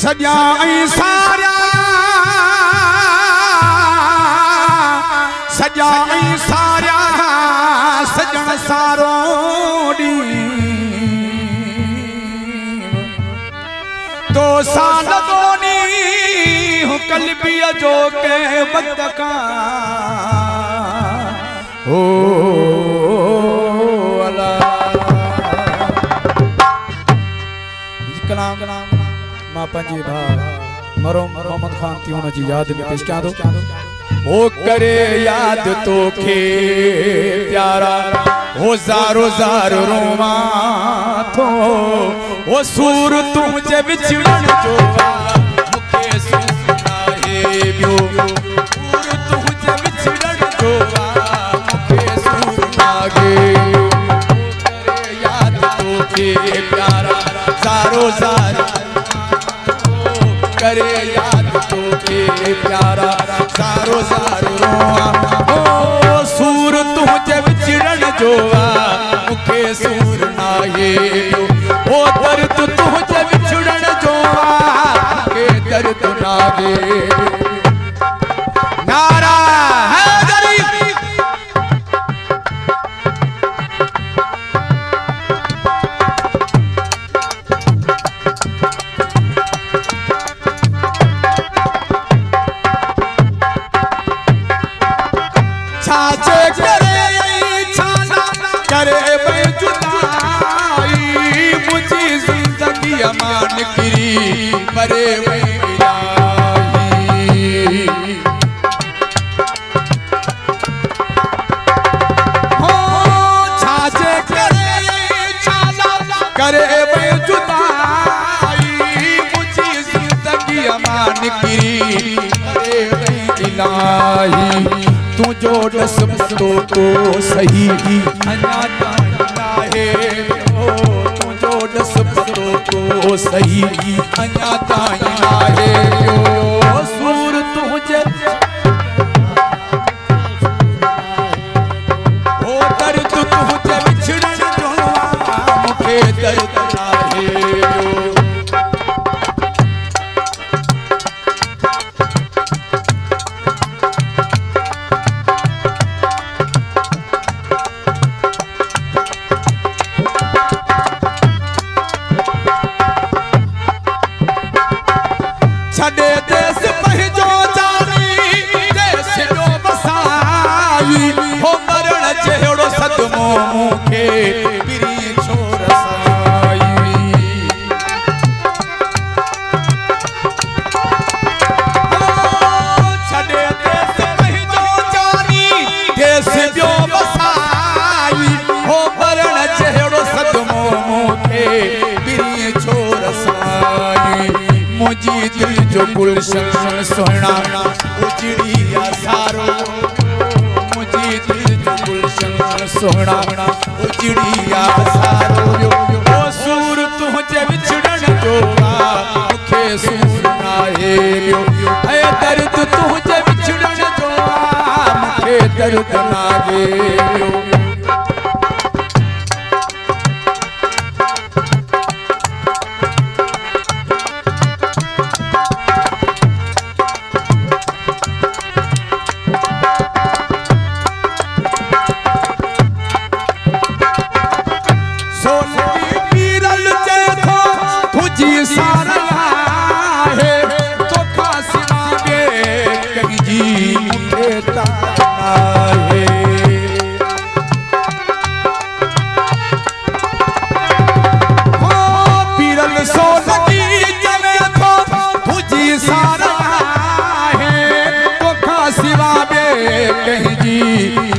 सॼा ऐं सारिया सॼा ऐं सारिया सजण सारो तो साल दोनी हूँ कलबीअ जो के वक्त का हो कलाम मां पंहिंजे भाउ मरो मोहम्मद खान थी हुन जी याद में पेश कयां थो। ओ करे याद तोखे प्यारा हो ज़ारो ज़ार रोवा थो ओ सूर तुंहिंजे विछड़ण जो मूंखे सुनाए ॿियो सूर तुंहिंजे विछड़ण जो मूंखे सुनाए करे याद तोखे प्यारा ज़ारो ज़ार करे याद तोखे प्यारा ज़ारो ज़ार रोवा ओ सूर तुंहिंजे विछड़ण जो मूंखे सूर नाहे ओ दर्द तुंहिंजे विछड़ण जो मूंखे दर्द नाहे नारा हैदरी छाछे करे छाना करे जुदाई मुझी जिंदगी अमान किरी परे हो छाछे करे छाना करे जुदाई मुझी जिंदगी अमान किरी परे इलाही तू जो दस तो सही अन्या ताहे तू जो दस तो सही अन्या ताहे सूर तुझे ओ दर्द तुझे विछड़न जो मूंखे दर्द नाहे छड़े देश पंहिंजो जानी देश जो बसाई हो मरण जहिड़ो सदमो मूंखे पिरी छो रसाई छड़े देश पंहिंजो जानी देश जो बसाई हो मरण जहिड़ो सदमो मूंखे पिरी छो रसाई मुझी दिल जो गुलशन सोहना उजड़ी सारो मुझी दिल जो गुलशन सोहना उजड़ी सारो ओ सूर तुझे विछड़न जो मूंखे सूर नाहे ऐ दर्द तुझे विछड़न जो मूंखे दर्द नाहे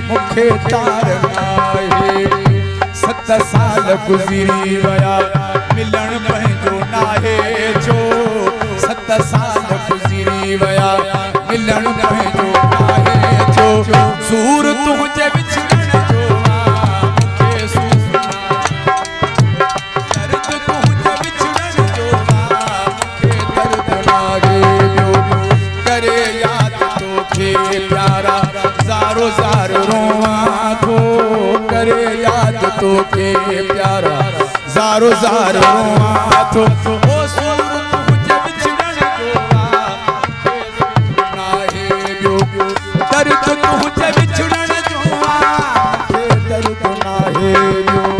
मुखे तार नाहे 7 साल गुज़री वया मिलण पंहिंजो नाहे जो 7 साल गुज़री वया मिलण पंहिंजो नाहे जो सूर तुंहिंजे विछड़ण जो मूंखे सूर दर्द तुंहिंजे विछड़ण जो मूंखे दर्द नाहे करे याद तोखे प्यारा ज़ारो ज़ार रोवा थो करे याद तोखे प्यारा ज़ारो ज़ार रोवा थो ओ सूर तुंहिंजे विछड़ण ॿियो